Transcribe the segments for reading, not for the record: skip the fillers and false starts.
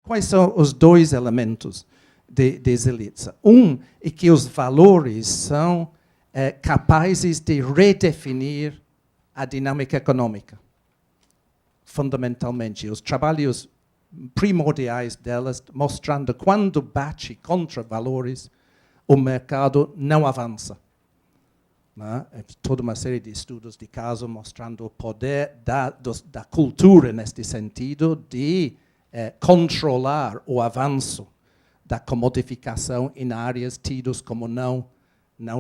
quais são os dois elementos de Zelitsa? Um é que os valores são capazes de redefinir a dinâmica econômica, fundamentalmente. Os trabalhos primordiais delas mostrando quando bate contra valores, o mercado não avança. Né? Toda uma série de estudos de caso mostrando o poder da cultura, neste sentido, de controlar o avanço da comodificação em áreas tidas como não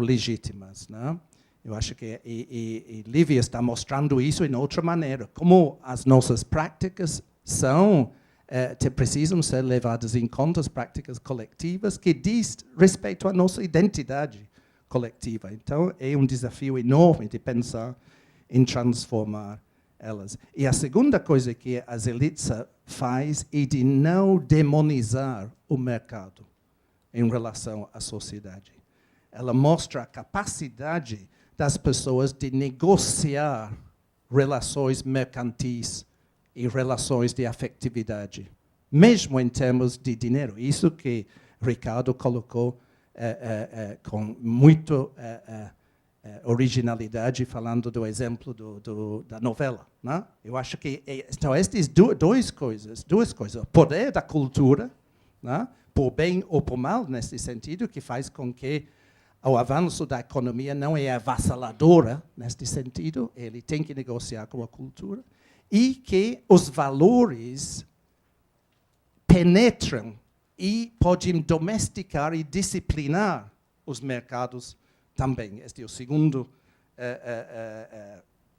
legítimas. Né? Eu acho que Lívia está mostrando isso em outra maneira, como as nossas práticas precisam ser levadas em conta, as práticas coletivas, que diz respeito à nossa identidade coletiva. Então, é um desafio enorme de pensar em transformar elas. E a segunda coisa que a Zelitsa faz é de não demonizar o mercado em relação à sociedade. Ela mostra a capacidade das pessoas de negociar relações mercantis e relações de afetividade, mesmo em termos de dinheiro. Isso que Ricardo colocou com muita originalidade, falando do exemplo da novela. Né? Eu acho que então, estas duas coisas, o poder da cultura, né, por bem ou por mal, nesse sentido, que faz com que o avanço da economia não é avassaladora, neste sentido, ele tem que negociar com a cultura, e que os valores penetram e podem domesticar e disciplinar os mercados também. Esta é a segunda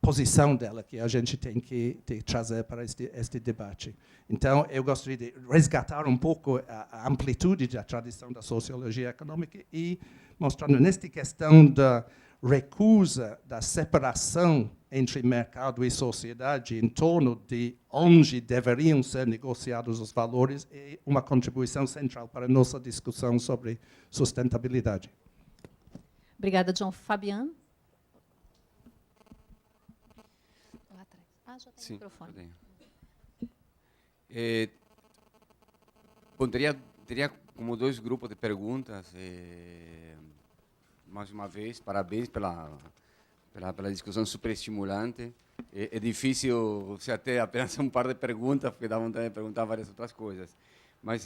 posição dela que a gente tem que trazer para este debate. Então, eu gostaria de resgatar um pouco a amplitude da tradição da sociologia econômica e mostrando nesta questão da recusa da separação entre mercado e sociedade em torno de onde deveriam ser negociados os valores é uma contribuição central para a nossa discussão sobre sustentabilidade. Obrigada, John. Fabiano? Lá atrás. Já tem o microfone. Teria como dois grupos de perguntas. Mais uma vez, parabéns pela discussão super estimulante. É difícil se até apenas um par de perguntas, porque dá vontade de perguntar várias outras coisas. Mas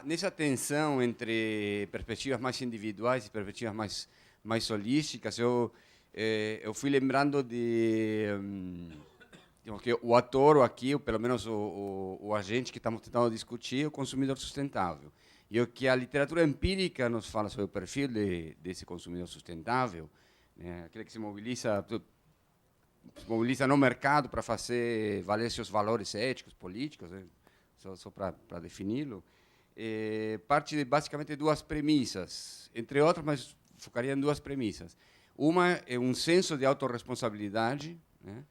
nessa tensão entre perspectivas mais individuais e perspectivas mais holísticas, eu fui lembrando de que o ator aqui, ou pelo menos o agente que estamos tentando discutir, é o consumidor sustentável. E o que a literatura empírica nos fala sobre o perfil desse consumidor sustentável, né, aquele que se mobiliza no mercado para fazer valer seus valores éticos, políticos, né, só para defini-lo, parte basicamente de duas premissas, entre outras, mas focaria em duas premissas. Uma é um senso de autorresponsabilidade, né,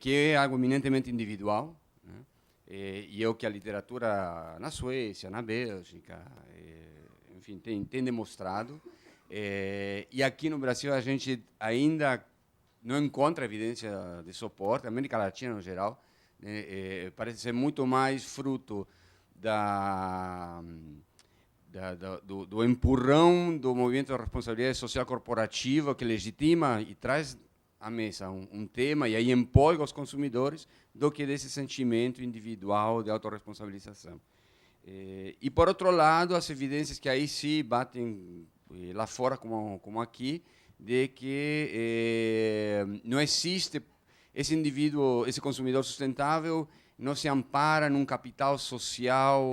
que é algo eminentemente individual, né, e é o que a literatura na Suécia, na Bélgica, enfim, tem demonstrado. E aqui no Brasil a gente ainda não encontra evidência de suporte, a América Latina no geral, parece ser muito mais fruto do empurrão do movimento de responsabilidade social corporativa que legitima e traz à mesa um tema e aí empolga os consumidores do que desse sentimento individual de autorresponsabilização. E, por outro lado, as evidências que aí se batem lá fora como aqui, de que não existe esse indivíduo, esse consumidor sustentável, não se ampara num capital social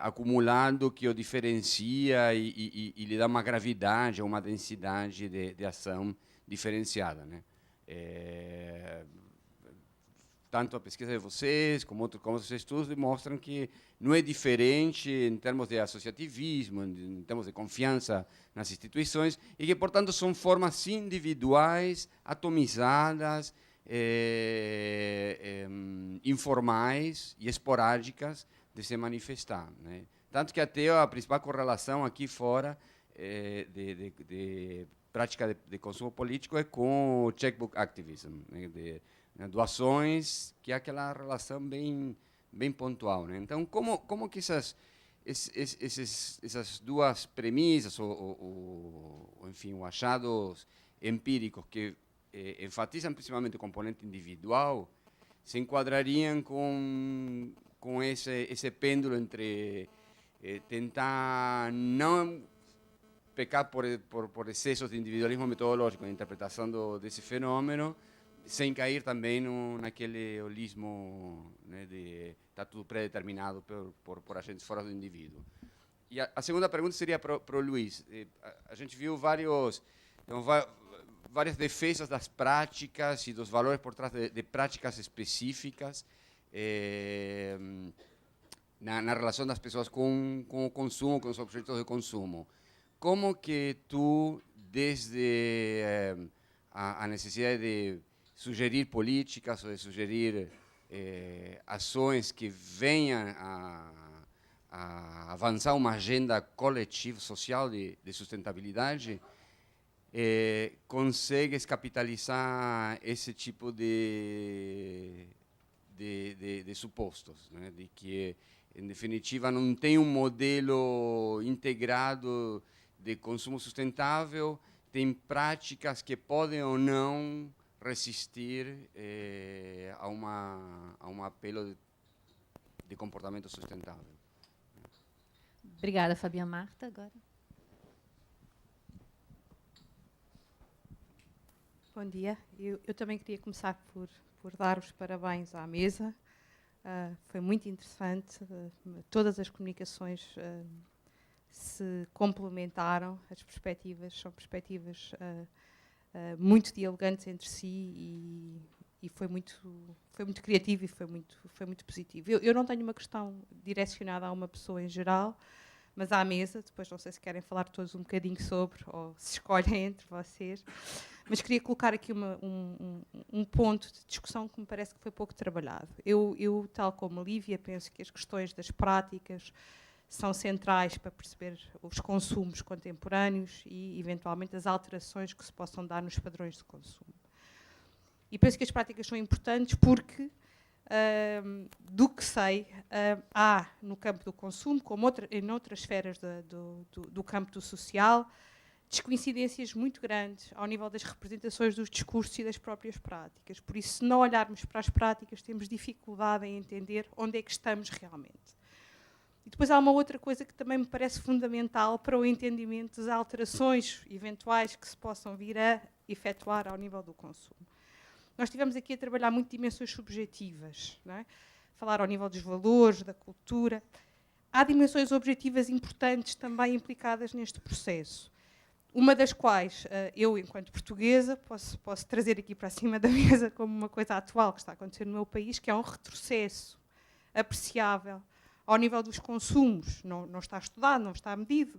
acumulado que o diferencia e lhe dá uma gravidade, uma densidade de ação diferenciada, né? Tanto a pesquisa de vocês como outros estudos demonstram que não é diferente em termos de associativismo, em termos de confiança nas instituições, e que, portanto, são formas individuais, atomizadas, informais e esporádicas de se manifestar, né? Tanto que até a principal correlação aqui fora de prática de consumo político é com o checkbook activism, né? né? Doações, que é aquela relação bem pontual, né? Então, como que essas duas premissas, enfim, os achados empíricos que enfatizam principalmente o componente individual, se enquadrariam com esse pêndulo entre tentar não pecar por excessos de individualismo metodológico na interpretação desse fenômeno, sem cair também naquele holismo, né, de está tudo predeterminado por agentes fora do indivíduo. E a segunda pergunta seria para o Luiz. A gente viu várias defesas das práticas e dos valores por trás de práticas específicas na relação das pessoas com o consumo, com os objetos de consumo. Como que tu, desde a necessidade de sugerir políticas ou de sugerir ações que venham a avançar uma agenda coletiva, social de sustentabilidade, consegues capitalizar esse tipo de supostos, né? De que, em definitiva, não tem um modelo integrado de consumo sustentável, tem práticas que podem ou não resistir a um apelo de comportamento sustentável. Obrigada, Fabiana. Marta, agora. Bom dia. Eu também queria começar por dar os parabéns à mesa. Foi muito interessante. Todas as comunicações se complementaram. As perspectivas são perspectivas muito dialogantes entre si e foi muito criativo e foi muito positivo. Eu não tenho uma questão direcionada a uma pessoa em geral, mas à mesa. Depois não sei se querem falar todos um bocadinho sobre, ou se escolhem entre vocês. Mas queria colocar aqui um ponto de discussão que me parece que foi pouco trabalhado. Eu, tal como a Lívia, penso que as questões das práticas são centrais para perceber os consumos contemporâneos e, eventualmente, as alterações que se possam dar nos padrões de consumo. E penso que as práticas são importantes porque, do que sei, há no campo do consumo, como em outras esferas do campo do social, descoincidências muito grandes ao nível das representações dos discursos e das próprias práticas. Por isso, se não olharmos para as práticas, temos dificuldade em entender onde é que estamos realmente. E depois há uma outra coisa que também me parece fundamental para o entendimento das alterações eventuais que se possam vir a efetuar ao nível do consumo. Nós estivemos aqui a trabalhar muito dimensões subjetivas, não é? Falar ao nível dos valores, da cultura. Há dimensões objetivas importantes também implicadas neste processo. Uma das quais eu, enquanto portuguesa, posso trazer aqui para cima da mesa como uma coisa atual que está a acontecer no meu país, que é um retrocesso apreciável ao nível dos consumos. Não está estudado, não está medido,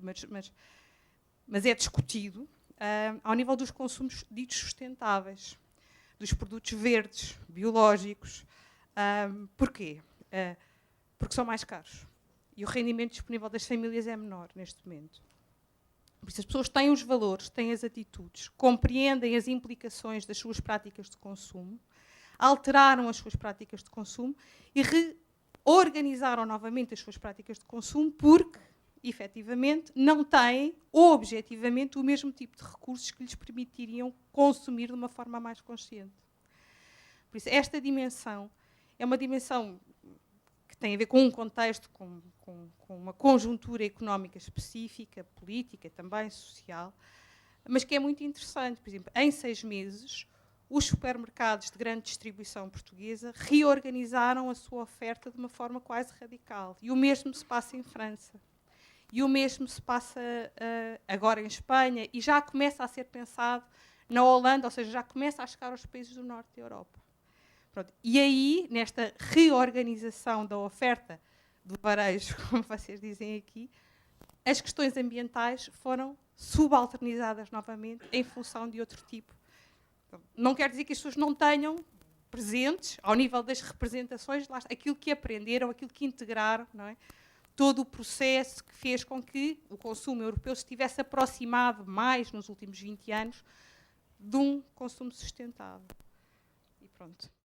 mas é discutido ao nível dos consumos ditos sustentáveis, dos produtos verdes, biológicos. Porquê? Porque são mais caros. E o rendimento disponível das famílias é menor neste momento. Por isso, as pessoas têm os valores, têm as atitudes, compreendem as implicações das suas práticas de consumo, alteraram as suas práticas de consumo e reorganizaram novamente as suas práticas de consumo porque, efetivamente, não têm, objetivamente, o mesmo tipo de recursos que lhes permitiriam consumir de uma forma mais consciente. Por isso, esta dimensão é uma dimensão que tem a ver com um contexto, com uma conjuntura económica específica, política, também social, mas que é muito interessante. Por exemplo, em 6 meses, os supermercados de grande distribuição portuguesa reorganizaram a sua oferta de uma forma quase radical. E o mesmo se passa em França. E o mesmo se passa agora em Espanha. E já começa a ser pensado na Holanda, ou seja, já começa a chegar aos países do norte da Europa. Pronto. E aí, nesta reorganização da oferta do varejo, como vocês dizem aqui, as questões ambientais foram subalternizadas novamente em função de outro tipo. Não quer dizer que as pessoas não tenham presentes, ao nível das representações, aquilo que aprenderam, aquilo que integraram, não é? Todo o processo que fez com que o consumo europeu se tivesse aproximado mais nos últimos 20 anos de um consumo sustentável. E pronto.